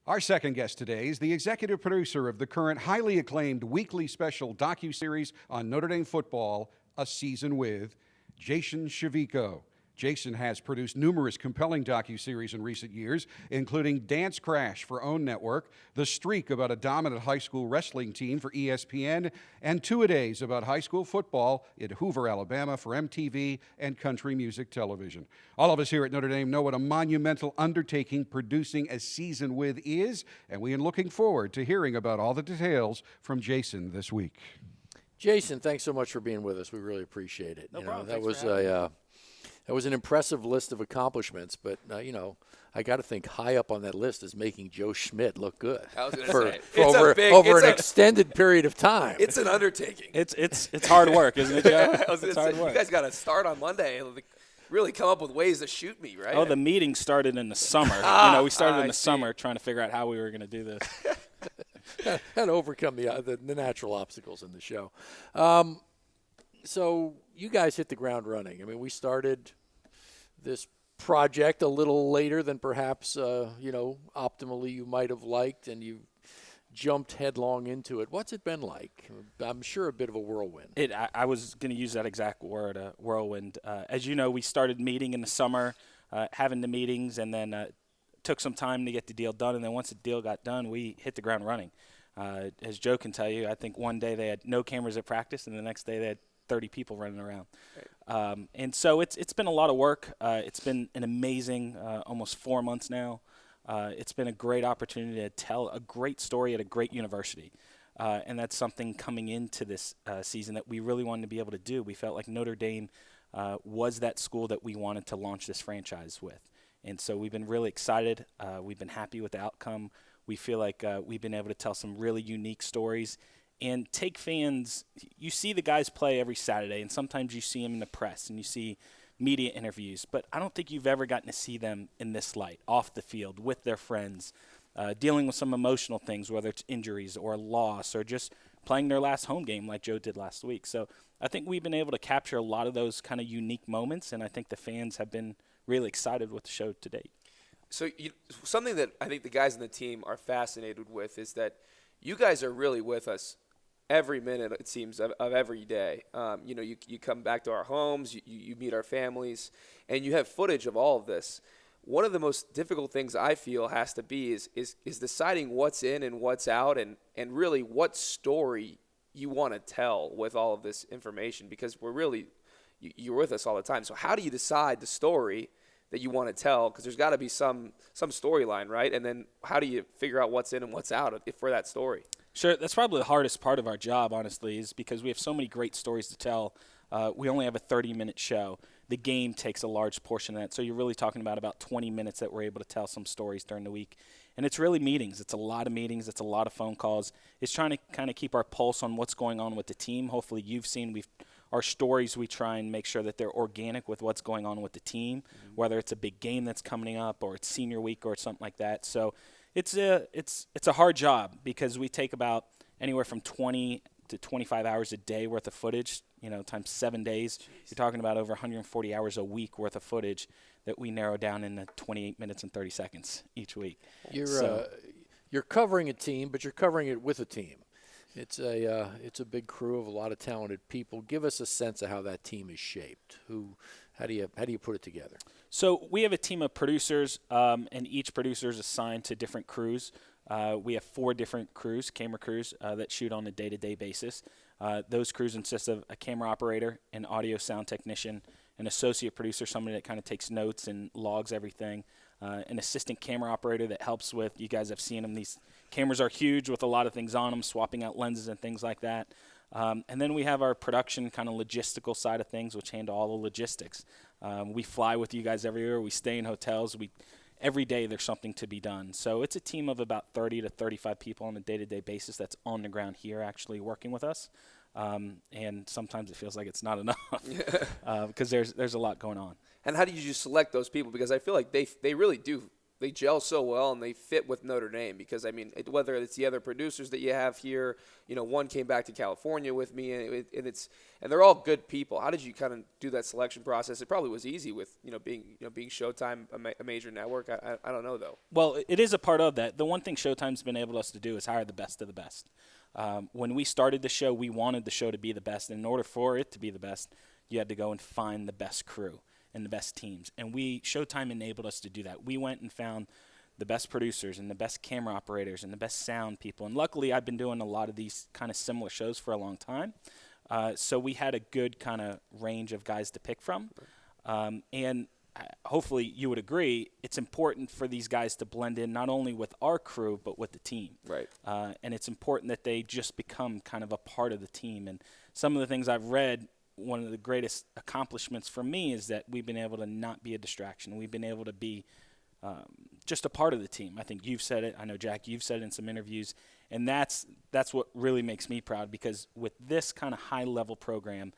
Our second guest today is the executive producer of the current highly acclaimed weekly special docuseries on Notre Dame football, A Season With, Jason Sciavicco. Jason has produced numerous compelling docuseries in recent years, including Dance Crash for OWN Network, The Streak about a dominant high school wrestling team for ESPN, and Two-A-Days about high school football in Hoover, Alabama for MTV and country music television. All of us here at Notre Dame know what a monumental undertaking producing A Season With is, and we are looking forward to hearing about all the details from Jason this week. Jason, thanks so much for being with us. We really appreciate it. No problem. That was an impressive list of accomplishments, but I got to think high up on that list is making Joe Schmidt look good. I was going for, to say for over an extended period of time. It's an undertaking. It's hard work, isn't it, Joe? It's hard work. You guys got to start on Monday and really come up with ways to shoot me, right? Oh, the meeting started in the summer. We started in the summer trying to figure out how we were going to do this. Had to overcome the natural obstacles in the show. So you guys hit the ground running. I mean, we started this project a little later than perhaps, optimally you might have liked, and you jumped headlong into it. What's it been like? I'm sure a bit of a whirlwind. I was going to use that exact word, whirlwind. As you know, we started meeting in the summer, having the meetings, and then took some time to get the deal done. And then once the deal got done, we hit the ground running. As Joe can tell you, I think one day they had no cameras at practice, and the next day they had 30 people running around. Right. And so it's been a lot of work. It's been an amazing almost 4 months now. It's been a great opportunity to tell a great story at a great university. And that's something coming into this season that we really wanted to be able to do. We felt like Notre Dame was that school that we wanted to launch this franchise with. And so we've been really excited. We've been happy with the outcome. We feel like we've been able to tell some really unique stories and take fans. You see the guys play every Saturday, and sometimes you see them in the press and you see media interviews, but I don't think you've ever gotten to see them in this light, off the field, with their friends, dealing with some emotional things, whether it's injuries or loss or just playing their last home game like Joe did last week. So I think we've been able to capture a lot of those kind of unique moments, and I think the fans have been really excited with the show to date. So something that I think the guys on the team are fascinated with is that you guys are really with us every minute, it seems, of every day. You come back to our homes, you meet our families, and you have footage of all of this. One of the most difficult things I feel has to be is deciding what's in and what's out, and really what story you want to tell with all of this information, because you're with us all the time. So how do you decide the story that you want to tell? Because there's got to be some storyline, right? And then how do you figure out what's in and what's out for that story? Sure, that's probably the hardest part of our job, honestly, is because we have so many great stories to tell. We only have a 30-minute show. The game takes a large portion of that, so you're really talking about 20 minutes that we're able to tell some stories during the week. And it's really meetings. It's a lot of meetings. It's a lot of phone calls. It's trying to kind of keep our pulse on what's going on with the team. Hopefully you've seen our stories, we try and make sure that they're organic with what's going on with the team, whether it's a big game that's coming up or it's senior week or something like that. So it's a hard job because we take about anywhere from 20 to 25 hours a day worth of footage, times 7 days. Jeez. You're talking about over 140 hours a week worth of footage that we narrow down into 28 minutes and 30 seconds each week. You're covering a team, but you're covering it with a team. It's a big crew of a lot of talented people. Give us a sense of how that team is shaped. How do you put it together? So we have a team of producers, and each producer is assigned to different crews. We have 4 different crews, camera crews, that shoot on a day-to-day basis. Those crews consist of a camera operator, an audio sound technician, an associate producer, somebody that kind of takes notes and logs everything, an assistant camera operator that helps with, you guys have seen them, these cameras are huge with a lot of things on them, swapping out lenses and things like that. And then we have our production kind of logistical side of things, which handle all the logistics. We fly with you guys everywhere. We stay in hotels. Every day there's something to be done. So it's a team of about 30 to 35 people on a day-to-day basis that's on the ground here actually working with us. And sometimes it feels like it's not enough because there's a lot going on. And how do you select those people? Because I feel like they really do they gel so well and they fit with Notre Dame because, I mean, whether it's the other producers that you have here, one came back to California with me, and they're all good people. How did you kind of do that selection process? It probably was easy with being Showtime, a major network. I don't know though. Well, it is a part of that. The one thing Showtime's been able to do is hire the best of the best. When we started the show, we wanted the show to be the best. And in order for it to be the best, you had to go and find the best crew and the best teams. And Showtime enabled us to do that. We went and found the best producers and the best camera operators and the best sound people. And luckily, I've been doing a lot of these kind of similar shows for a long time. So we had a good kind of range of guys to pick from. And hopefully you would agree, it's important for these guys to blend in not only with our crew, but with the team. Right. And it's important that they just become kind of a part of the team. And some of the things I've read, one of the greatest accomplishments for me is that we've been able to not be a distraction. We've been able to be just a part of the team. I think you've said it. I know, Jack, you've said it in some interviews. And that's what really makes me proud, because with this kind of high-level program,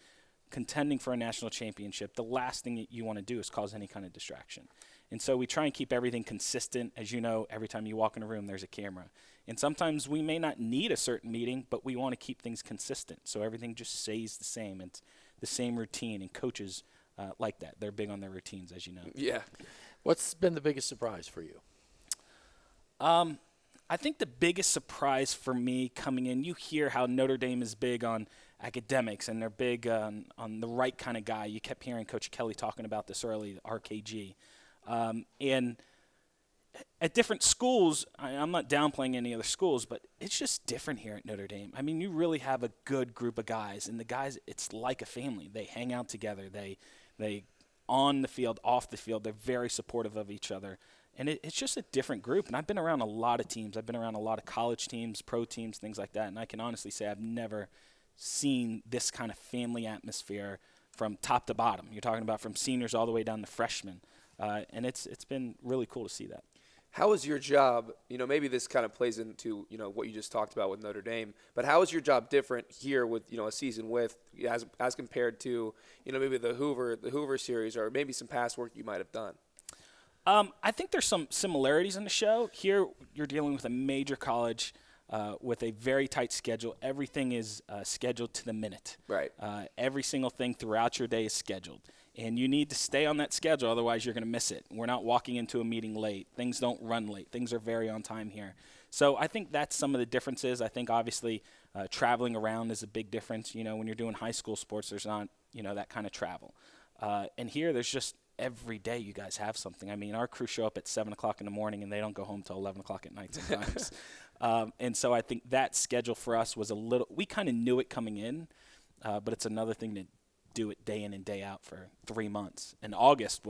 contending for a national championship, the last thing that you want to do is cause any kind of distraction. And so we try and keep everything consistent. As you know, every time you walk in a room, there's a camera. And sometimes we may not need a certain meeting, but we want to keep things consistent. So everything just stays the same. It's the same routine, and coaches like that. They're big on their routines, as you know. Yeah. What's been the biggest surprise for you? I think the biggest surprise for me coming in, you hear how Notre Dame is big on academics, and they're big on the right kind of guy. You kept hearing Coach Kelly talking about this early, the RKG. And at different schools, I'm not downplaying any other schools, but it's just different here at Notre Dame. I mean, you really have a good group of guys, and the guys, it's like a family. They hang out together. They on the field, off the field, they're very supportive of each other. And it's just a different group. And I've been around a lot of teams. I've been around a lot of college teams, pro teams, things like that. And I can honestly say I've never seen this kind of family atmosphere from top to bottom. You're talking about from seniors all the way down to freshmen. And it's been really cool to see that. How is your job, maybe this kind of plays into, what you just talked about with Notre Dame, but how is your job different here with, a season with, as compared to, maybe the Hoover series, or maybe some past work you might have done? I think there's some similarities in the show. Here, you're dealing with a major college with a very tight schedule. Everything is scheduled to the minute. Right. Every single thing throughout your day is scheduled. And you need to stay on that schedule, otherwise you're going to miss it. We're not walking into a meeting late. Things don't run late. Things are very on time here. So I think that's some of the differences. I think obviously traveling around is a big difference. When you're doing high school sports, there's not, that kind of travel. And here there's just every day you guys have something. I mean, our crew show up at 7 o'clock in the morning and they don't go home till 11 o'clock at night sometimes. And so I think that schedule for us was we kind of knew it coming in, but it's another thing to do it day in and day out for 3 months. And August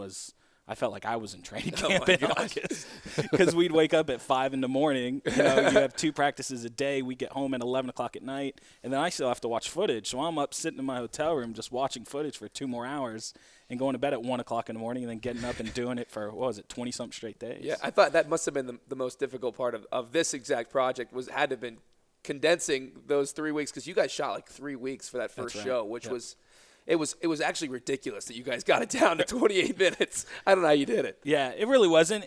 I felt like I was in training camp in August, because we'd wake up at 5 in the morning. You have 2 practices a day. We get home at 11 o'clock at night, and then I still have to watch footage. So I'm up sitting in my hotel room just watching footage for 2 more hours and going to bed at 1 o'clock in the morning and then getting up and doing it for, 20-something straight days. Yeah, I thought that must have been the most difficult part of this exact project had to have been condensing those 3 weeks, because you guys shot like 3 weeks for that first show, which was – It was actually ridiculous that you guys got it down to 28 minutes. I don't know how you did it. Yeah, it really was. And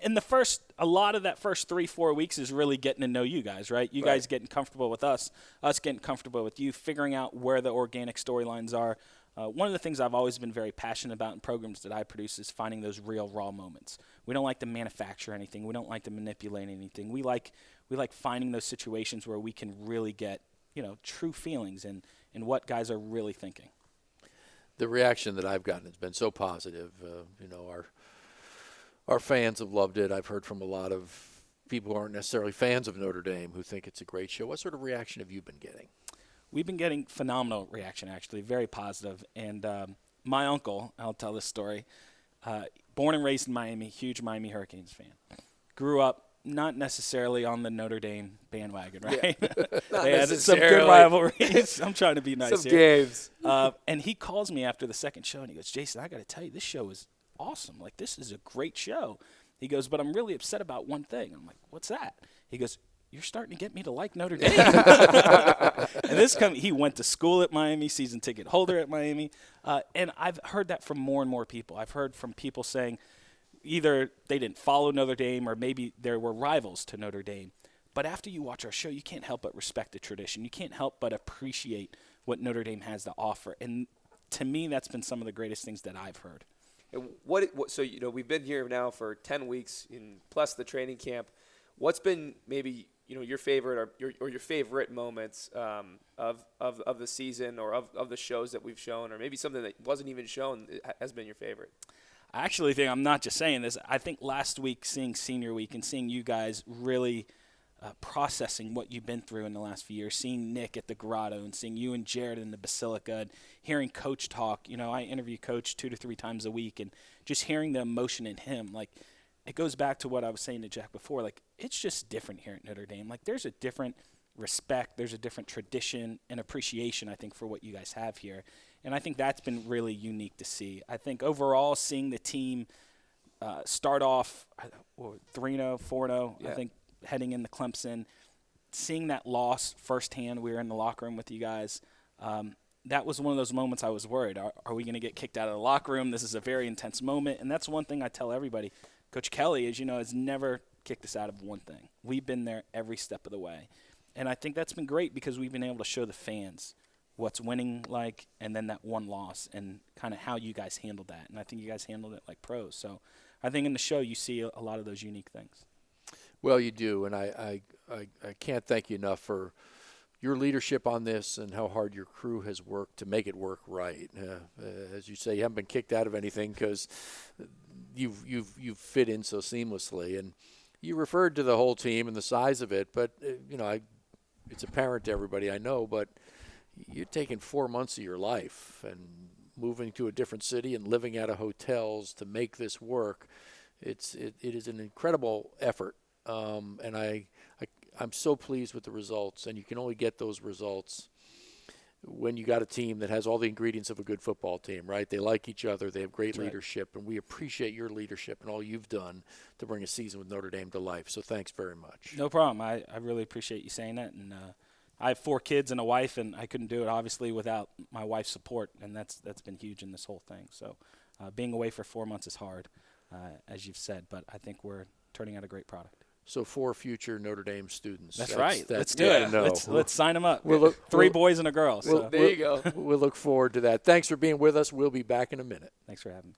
a lot of that first 3-4 weeks is really getting to know you guys, right? You guys getting comfortable with us getting comfortable with you, figuring out where the organic storylines are. One of the things I've always been very passionate about in programs that I produce is finding those real raw moments. We don't like to manufacture anything. We don't like to manipulate anything. We like finding those situations where we can really get, true feelings and what guys are really thinking. The reaction that I've gotten has been so positive. Our fans have loved it. I've heard from a lot of people who aren't necessarily fans of Notre Dame who think it's a great show. What sort of reaction have you been getting? We've been getting phenomenal reaction, actually, very positive. And my uncle, I'll tell this story, born and raised in Miami, huge Miami Hurricanes fan. Grew up not necessarily on the Notre Dame bandwagon, right? Yeah. They had some good rivalries. I'm trying to be nice some here. Games. And he calls me after the second show, and he goes, "Jason, I got to tell you, this show is awesome. Like, this is a great show." He goes, "But I'm really upset about one thing." I'm like, "What's that?" He goes, "You're starting to get me to like Notre Dame." And he went to school at Miami, season ticket holder at Miami. And I've heard that from more and more people. I've heard from people saying, either they didn't follow Notre Dame or maybe there were rivals to Notre Dame. But after you watch our show, you can't help but respect the tradition. You can't help but appreciate what Notre Dame has to offer. And to me, that's been some of the greatest things that I've heard. And so we've been here now for 10 weeks plus the training camp. What's been maybe your favorite or your favorite moments of the season or of the shows that we've shown, or maybe something that wasn't even shown has been your favorite? I actually think, I'm not just saying this, I think last week seeing Senior Week and seeing you guys really processing what you've been through in the last few years, seeing Nick at the Grotto and seeing you and Jared in the Basilica and hearing Coach talk. I interview Coach 2 to 3 times a week, and just hearing the emotion in him, like, it goes back to what I was saying to Jack before. Like, it's just different here at Notre Dame. Like, there's a different respect, there's a different tradition and appreciation, I think, for what you guys have here. And I think that's been really unique to see. I think overall, seeing the team start off 3-0, 4-0, yeah. I think, heading into Clemson, seeing that loss firsthand, we were in the locker room with you guys. That was one of those moments I was worried. Are we going to get kicked out of the locker room? This is a very intense moment. And that's one thing I tell everybody. Coach Kelly, as you know, has never kicked us out of one thing. We've been there every step of the way. And I think that's been great because we've been able to show the fans what's winning like, and then that one loss and kind of how you guys handled that. And I think you guys handled it like pros. So I think in the show you see a lot of those unique things. Well, you do, and I can't thank you enough for your leadership on this and how hard your crew has worked to make it work right. As you say, you haven't been kicked out of anything because you've fit in so seamlessly. And you referred to the whole team and the size of it, but it's apparent to everybody I know. But you're taking 4 months of your life and moving to a different city and living out of hotels to make this work. It is an incredible effort. And I'm so pleased with the results, and you can only get those results when you got a team that has all the ingredients of a good football team, right? They like each other, they have great leadership, and we appreciate your leadership and all you've done to bring a season with Notre Dame to life. So thanks very much. No problem. I really appreciate you saying that. And I have 4 kids and a wife, and I couldn't do it obviously without my wife's support, and that's been huge in this whole thing. So being away for 4 months is hard, as you've said, but I think we're turning out a great product. So 4 future Notre Dame students. That's right. Let's do it. Let's sign them up. We'll look, 3 boys and a girl. There you go. We'll look forward to that. Thanks for being with us. We'll be back in a minute. Thanks for having me.